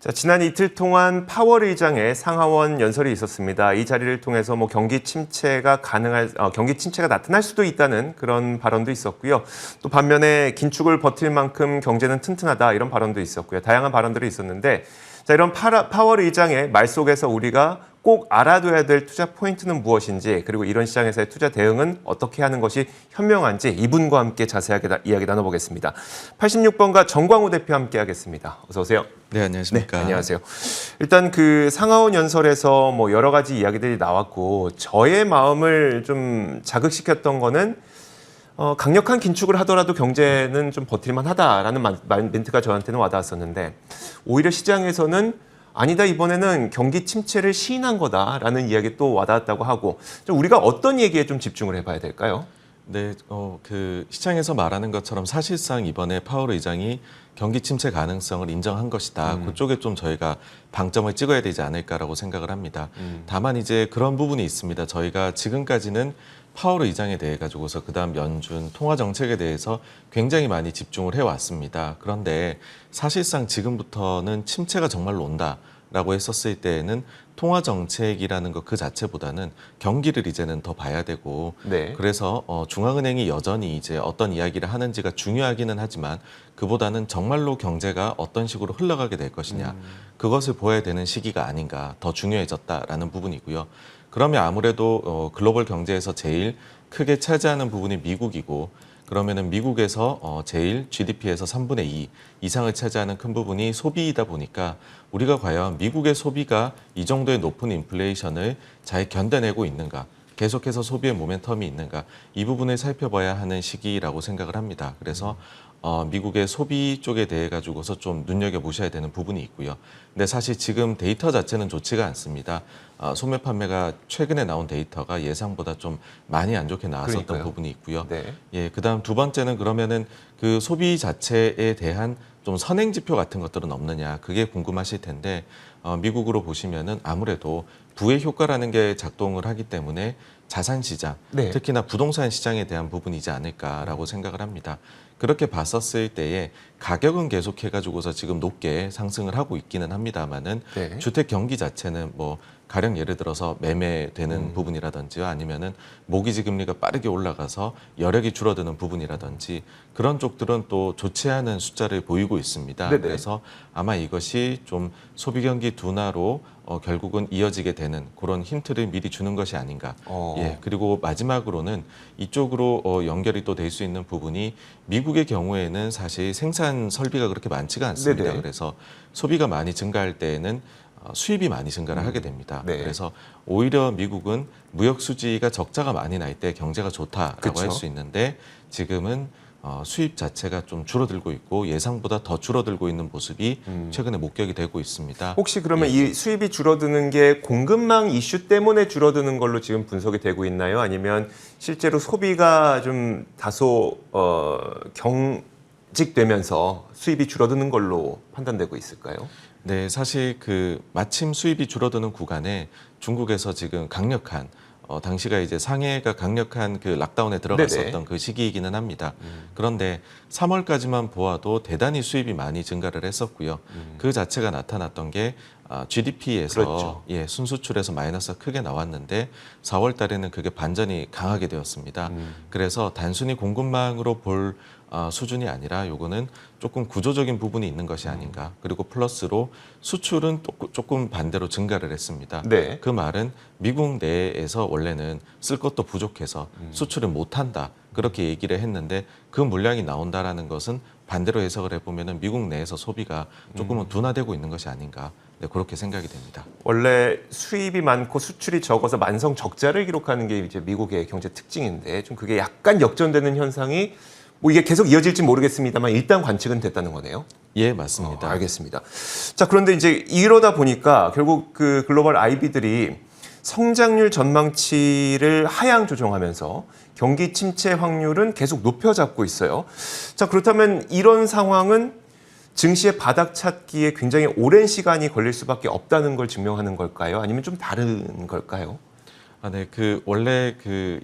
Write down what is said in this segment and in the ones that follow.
자, 지난 이틀 동안 파월 의장의 상하원 연설이 있었습니다. 이 자리를 통해서 경기 침체가 나타날 수도 있다는 그런 발언도 있었고요. 또 반면에 긴축을 버틸 만큼 경제는 튼튼하다 이런 발언도 있었고요. 다양한 발언들이 있었는데, 자, 이런 파월 의장의 말 속에서 우리가 꼭 알아둬야 될 투자 포인트는 무엇인지, 그리고 이런 시장에서의 투자 대응은 어떻게 하는 것이 현명한지 이분과 함께 자세하게 이야기 나눠보겠습니다. 86번가 정광우 대표 함께 하겠습니다. 어서 오세요. 네, 안녕하십니까. 네, 안녕하세요. 일단 그 상하원 연설에서 여러 가지 이야기들이 나왔고, 저의 마음을 좀 자극시켰던 거는 강력한 긴축을 하더라도 경제는 좀 버틸만 하다라는 멘트가 저한테는 와닿았었는데, 오히려 시장에서는 아니다, 이번에는 경기 침체를 시인한 거다라는 이야기 또 와닿았다고 하고, 좀 우리가 어떤 얘기에 좀 집중을 해봐야 될까요? 네, 그 시장에서 말하는 것처럼 사실상 이번에 파월 의장이 경기 침체 가능성을 인정한 것이다. 그쪽에 좀 저희가 방점을 찍어야 되지 않을까라고 생각을 합니다. 다만 이제 그런 부분이 있습니다. 저희가 지금까지는 파월 의장에 대해 가지고서 그다음 연준 통화 정책에 대해서 굉장히 많이 집중을 해왔습니다. 그런데 사실상 지금부터는 침체가 정말로 온다라고 했었을 때에는 통화 정책이라는 것 그 자체보다는 경기를 이제는 더 봐야 되고, 네. 그래서 중앙은행이 여전히 이제 어떤 이야기를 하는지가 중요하기는 하지만 그보다는 정말로 경제가 어떤 식으로 흘러가게 될 것이냐, 그것을 보여야 되는 시기가 아닌가, 더 중요해졌다라는 부분이고요. 그러면 아무래도 글로벌 경제에서 제일 크게 차지하는 부분이 미국이고, 그러면은 미국에서 제일 GDP에서 3분의 2 이상을 차지하는 큰 부분이 소비이다 보니까 우리가 과연 미국의 소비가 이 정도의 높은 인플레이션을 잘 견뎌내고 있는가, 계속해서 소비의 모멘텀이 있는가, 이 부분을 살펴봐야 하는 시기라고 생각을 합니다. 그래서 미국의 소비 쪽에 대해 가지고서 좀 눈여겨보셔야 되는 부분이 있고요. 근데 사실 지금 데이터 자체는 좋지가 않습니다. 소매 판매가 최근에 나온 데이터가 예상보다 좀 많이 안 좋게 나왔었던 그러니까요. 부분이 있고요. 네. 예, 그다음 두 번째는 그러면은 그 소비 자체에 대한 좀 선행 지표 같은 것들은 없느냐, 그게 궁금하실 텐데, 미국으로 보시면은 아무래도 부의 효과라는 게 작동을 하기 때문에 자산 시장, 네. 특히나 부동산 시장에 대한 부분이지 않을까라고 생각을 합니다. 그렇게 봤었을 때에 가격은 계속해가지고서 지금 높게 상승을 하고 있기는 합니다만은, 네. 주택 경기 자체는 가령 예를 들어서 매매되는 부분이라든지 아니면은 모기지 금리가 빠르게 올라가서 여력이 줄어드는 부분이라든지 그런 쪽들은 또 좋지 않은 숫자를 보이고 있습니다. 네네. 그래서 아마 이것이 좀 소비 경기 둔화로 결국은 이어지게 되는 그런 힌트를 미리 주는 것이 아닌가. 예, 그리고 마지막으로는 이쪽으로 연결이 또 될 수 있는 부분이, 미국의 경우에는 사실 생산 설비가 그렇게 많지가 않습니다. 네네. 그래서 소비가 많이 증가할 때에는 수입이 많이 증가를 하게 됩니다. 네. 그래서 오히려 미국은 무역 수지가 적자가 많이 날 때 경제가 좋다라고 그쵸. 할 수 있는데, 지금은 수입 자체가 좀 줄어들고 있고 예상보다 더 줄어들고 있는 모습이 최근에 목격이 되고 있습니다. 혹시 그러면 예. 이 수입이 줄어드는 게 공급망 이슈 때문에 줄어드는 걸로 지금 분석이 되고 있나요? 아니면 실제로 소비가 좀 다소 경직되면서 수입이 줄어드는 걸로 판단되고 있을까요? 네, 사실 마침 수입이 줄어드는 구간에 중국에서 지금 강력한 당시가 이제 상해가 강력한 그 락다운에 들어갔었던 네네. 그 시기이기는 합니다. 그런데 3월까지만 보아도 대단히 수입이 많이 증가를 했었고요. 그 자체가 나타났던 게 GDP에서 그렇죠. 예, 순수출에서 마이너스가 크게 나왔는데 4월 달에는 그게 반전이 강하게 되었습니다. 그래서 단순히 공급망으로 볼 수준이 아니라 요거는 조금 구조적인 부분이 있는 것이 아닌가. 그리고 플러스로 수출은 조금 반대로 증가를 했습니다. 네. 그 말은 미국 내에서 원래는 쓸 것도 부족해서 수출을 못한다, 그렇게 얘기를 했는데, 그 물량이 나온다라는 것은 반대로 해석을 해보면은 미국 내에서 소비가 조금은 둔화되고 있는 것이 아닌가. 네, 그렇게 생각이 됩니다. 원래 수입이 많고 수출이 적어서 만성 적자를 기록하는 게 이제 미국의 경제 특징인데, 좀 그게 약간 역전되는 현상이 이게 계속 이어질지 모르겠습니다만 일단 관측은 됐다는 거네요. 예, 맞습니다. 알겠습니다. 자, 그런데 이제 이러다 보니까 결국 그 글로벌 IB들이 성장률 전망치를 하향 조정하면서 경기 침체 확률은 계속 높여잡고 있어요. 자, 그렇다면 이런 상황은 증시의 바닥 찾기에 굉장히 오랜 시간이 걸릴 수밖에 없다는 걸 증명하는 걸까요? 아니면 좀 다른 걸까요? 네, 원래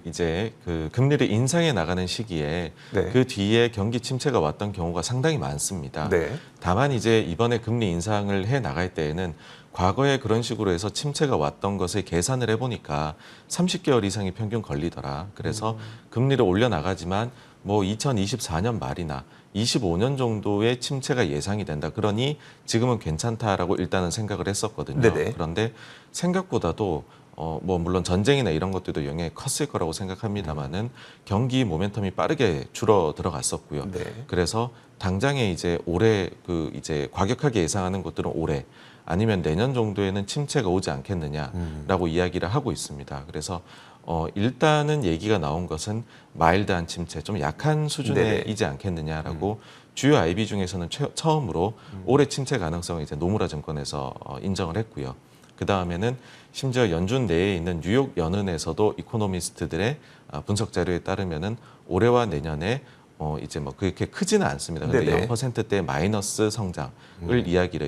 이제 금리를 인상해 나가는 시기에 네. 그 뒤에 경기 침체가 왔던 경우가 상당히 많습니다. 네. 다만 이제 이번에 금리 인상을 해 나갈 때에는 과거에 그런 식으로 해서 침체가 왔던 것을 계산을 해보니까 30개월 이상이 평균 걸리더라. 그래서 금리를 올려 나가지만 뭐 2024년 말이나 25년 정도의 침체가 예상이 된다. 그러니 지금은 괜찮다라고 일단은 생각을 했었거든요. 네네. 그런데 생각보다도 뭐 물론 전쟁이나 이런 것들도 영향이 컸을 거라고 생각합니다만은 경기 모멘텀이 빠르게 줄어 들어갔었고요. 네. 그래서 당장에 이제 올해 이제 과격하게 예상하는 것들은 올해 아니면 내년 정도에는 침체가 오지 않겠느냐라고 이야기를 하고 있습니다. 그래서 일단은 얘기가 나온 것은 마일드한 침체, 좀 약한 수준이지 않겠느냐라고 주요 IB 중에서는 처음으로 올해 침체 가능성을 이제 노무라 증권에서 인정을 했고요. 그 다음에는 심지어 연준 내에 있는 뉴욕 연은에서도 이코노미스트들의 분석 자료에 따르면은 올해와 내년에 이제 뭐 그렇게 크지는 않습니다. 근데 네네. 0%대 마이너스 성장을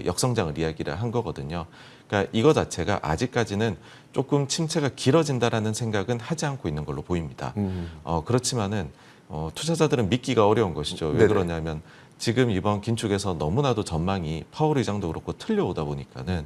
역성장을 이야기를 한 거거든요. 그러니까 이거 자체가 아직까지는 조금 침체가 길어진다라는 생각은 하지 않고 있는 걸로 보입니다. 그렇지만은 투자자들은 믿기가 어려운 것이죠. 왜 네네. 그러냐면 지금 이번 긴축에서 너무나도 전망이 파월 의장도 그렇고 틀려오다 보니까는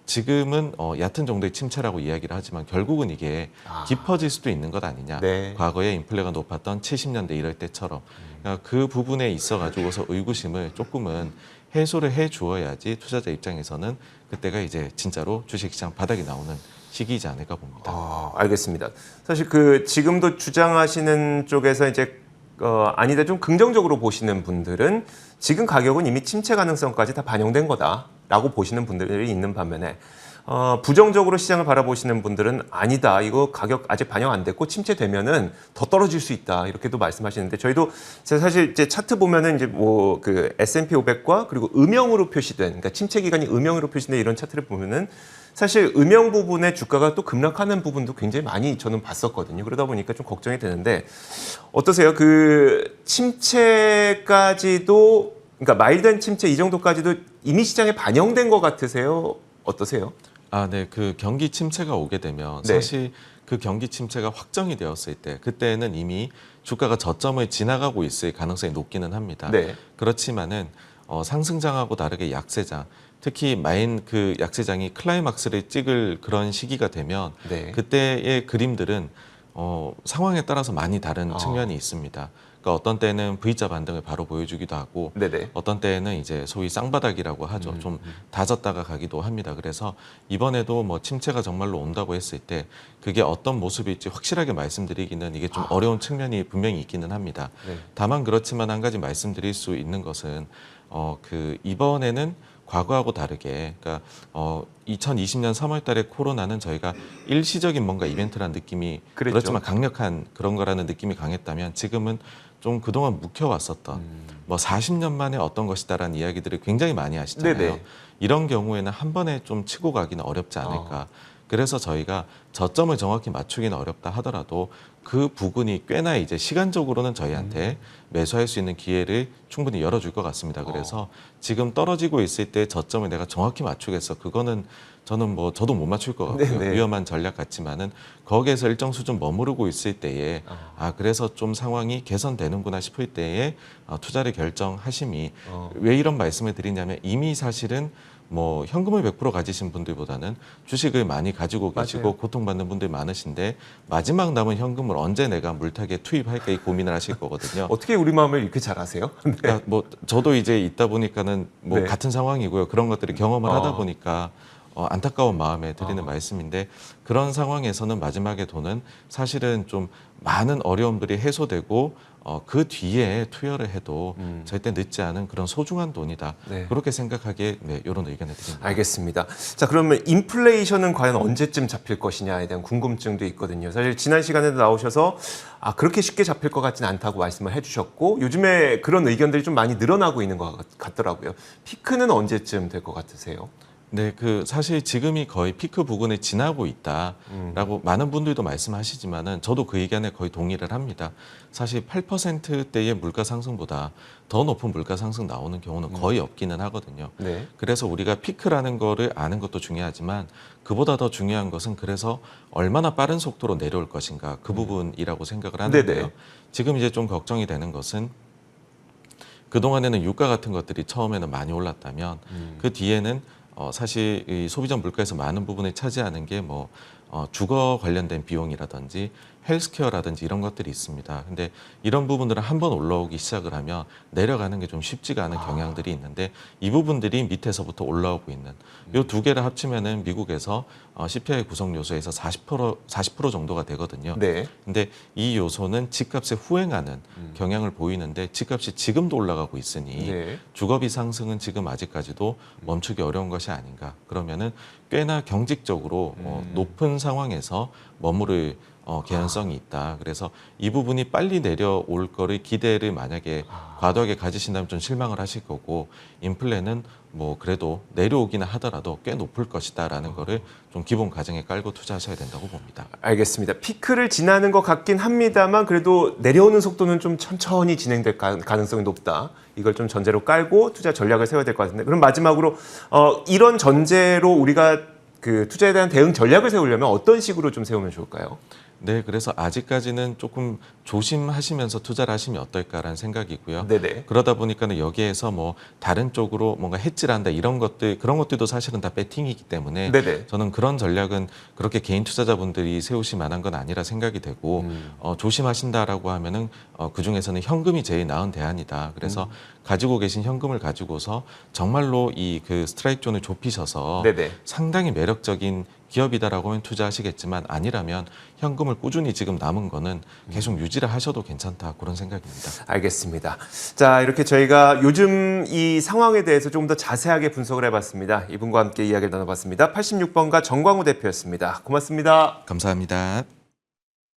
지금은 얕은 정도의 침체라고 이야기를 하지만 결국은 이게 깊어질 수도 있는 것 아니냐. 네. 과거에 인플레가 높았던 70년대 이럴 때처럼 그러니까 그 부분에 있어 가지고서 의구심을 조금은 해소를 해 주어야지 투자자 입장에서는 그때가 이제 진짜로 주식시장 바닥이 나오는 시기이지 않을까 봅니다. 알겠습니다. 사실 지금도 주장하시는 쪽에서 이제 아니다 좀 긍정적으로 보시는 분들은 지금 가격은 이미 침체 가능성까지 다 반영된 거다라고 보시는 분들이 있는 반면에 부정적으로 시장을 바라보시는 분들은 아니다. 이거 가격 아직 반영 안 됐고 침체되면은 더 떨어질 수 있다. 이렇게도 말씀하시는데 저희도 사실 이제 차트 보면은 이제 뭐 S&P 500과 그리고 음영으로 표시된 그러니까 침체 기간이 음영으로 표시된 이런 차트를 보면은 사실 음영 부분의 주가가 또 급락하는 부분도 굉장히 많이 저는 봤었거든요. 그러다 보니까 좀 걱정이 되는데 어떠세요? 침체까지도 그러니까 마일드한 침체 이 정도까지도 이미 시장에 반영된 것 같으세요? 어떠세요? 네. 경기 침체가 오게 되면 네. 사실 그 경기 침체가 확정이 되었을 때 그때는 이미 주가가 저점을 지나가고 있을 가능성이 높기는 합니다. 네. 그렇지만은 상승장하고 다르게 약세장, 특히 약세장이 클라이막스를 찍을 그런 시기가 되면 네. 그때의 그림들은 상황에 따라서 많이 다른 측면이 있습니다. 그러니까 어떤 때는 V자 반등을 바로 보여주기도 하고 네네. 어떤 때는 이제 소위 쌍바닥이라고 하죠. 좀 다졌다가 가기도 합니다. 그래서 이번에도 뭐 침체가 정말로 온다고 했을 때 그게 어떤 모습일지 확실하게 말씀드리기는 이게 좀 어려운 측면이 분명히 있기는 합니다. 네. 다만 그렇지만 한 가지 말씀드릴 수 있는 것은 이번에는 과거하고 다르게 그러니까 2020년 3월 달에 코로나는 저희가 일시적인 뭔가 이벤트라는 느낌이 그랬죠. 그렇지만 강력한 그런 거라는 느낌이 강했다면 지금은 좀 그동안 묵혀왔었던 뭐 40년 만에 어떤 것이다라는 이야기들을 굉장히 많이 하시잖아요. 네네. 이런 경우에는 한 번에 좀 치고 가기는 어렵지 않을까. 그래서 저희가 저점을 정확히 맞추기는 어렵다 하더라도 그 부분이 꽤나 이제 시간적으로는 저희한테 매수할 수 있는 기회를 충분히 열어줄 것 같습니다. 그래서 지금 떨어지고 있을 때 저점을 내가 정확히 맞추겠어. 그거는 저는 저도 못 맞출 것 같고요. 네네. 위험한 전략 같지만은 거기에서 일정 수준 머무르고 있을 때에 그래서 좀 상황이 개선되는구나 싶을 때에 투자를 결정하심이 왜 이런 말씀을 드리냐면 이미 사실은 뭐 현금을 100% 가지신 분들보다는 주식을 많이 가지고 계시고 맞아요. 고통받는 분들이 많으신데 마지막 남은 현금을 언제 내가 물타기에 투입할까 이 고민을 하실 거거든요. 어떻게 우리 마음을 이렇게 잘 아세요? 그러니까 저도 이제 있다 보니까는 네. 같은 상황이고요. 그런 것들을 경험을 하다 보니까 안타까운 마음에 드리는 말씀인데 그런 상황에서는 마지막에 돈은 사실은 좀 많은 어려움들이 해소되고 그 뒤에 투여를 해도 절대 늦지 않은 그런 소중한 돈이다. 네. 그렇게 생각하기에 이런 의견을 드립니다. 알겠습니다. 자, 그러면 인플레이션은 과연 언제쯤 잡힐 것이냐에 대한 궁금증도 있거든요. 사실 지난 시간에도 나오셔서 그렇게 쉽게 잡힐 것 같지는 않다고 말씀을 해주셨고 요즘에 그런 의견들이 좀 많이 늘어나고 있는 것 같더라고요. 피크는 언제쯤 될 것 같으세요? 네, 사실 지금이 거의 피크 부근에 지나고 있다라고 많은 분들도 말씀하시지만은 저도 그 의견에 거의 동의를 합니다. 사실 8%대의 물가 상승보다 더 높은 물가 상승 나오는 경우는 거의 없기는 하거든요. 네. 그래서 우리가 피크라는 거를 아는 것도 중요하지만 그보다 더 중요한 것은 그래서 얼마나 빠른 속도로 내려올 것인가 그 부분이라고 생각을 하는데요. 네네. 지금 이제 좀 걱정이 되는 것은 그동안에는 유가 같은 것들이 처음에는 많이 올랐다면 그 뒤에는 사실 이 소비자 물가에서 많은 부분을 차지하는 게 뭐 주거 관련된 비용이라든지 헬스케어라든지 이런 것들이 있습니다. 근데 이런 부분들은 한번 올라오기 시작을 하면 내려가는 게 좀 쉽지가 않은 경향들이 있는데 이 부분들이 밑에서부터 올라오고 있는 이 두 개를 합치면은 미국에서 CPI 구성 요소에서 40% 정도가 되거든요. 네. 근데 이 요소는 집값에 후행하는 경향을 보이는데 집값이 지금도 올라가고 있으니 네. 주거비 상승은 지금 아직까지도 멈추기 어려운 것이 아닌가. 그러면은 꽤나 경직적으로 높은 상황에서 머무를 개연성이 있다. 그래서 이 부분이 빨리 내려올 거를 기대를 만약에 과도하게 가지신다면 좀 실망을 하실 거고 인플레는 뭐 그래도 내려오기는 하더라도 꽤 높을 것이다라는 거를 좀 기본 가정에 깔고 투자하셔야 된다고 봅니다. 알겠습니다. 피크를 지나는 것 같긴 합니다만 그래도 내려오는 속도는 좀 천천히 진행될 가능성이 높다. 이걸 좀 전제로 깔고 투자 전략을 세워야 될 것 같은데 그럼 마지막으로 이런 전제로 우리가 그 투자에 대한 대응 전략을 세우려면 어떤 식으로 좀 세우면 좋을까요? 네, 그래서 아직까지는 조금 조심하시면서 투자를 하시면 어떨까라는 생각이고요. 네네. 그러다 보니까는 여기에서 뭐 다른 쪽으로 뭔가 해지한다 이런 것들 그런 것들도 사실은 다 배팅이기 때문에 네네. 저는 그런 전략은 그렇게 개인 투자자분들이 세우실 만한 건 아니라 생각이 되고 조심하신다라고 하면은 그 중에서는 현금이 제일 나은 대안이다. 그래서 가지고 계신 현금을 가지고서 정말로 이 그 스트라이크 존을 좁히셔서 네네. 상당히 매력적인 기업이다라고 하면 투자하시겠지만 아니라면 현금을 꾸준히 지금 남은 거는 계속 유지를 하셔도 괜찮다 그런 생각입니다. 알겠습니다. 자, 이렇게 저희가 요즘 이 상황에 대해서 조금 더 자세하게 분석을 해봤습니다. 이분과 함께 이야기를 나눠봤습니다. 86번가 정광우 대표였습니다. 고맙습니다. 감사합니다.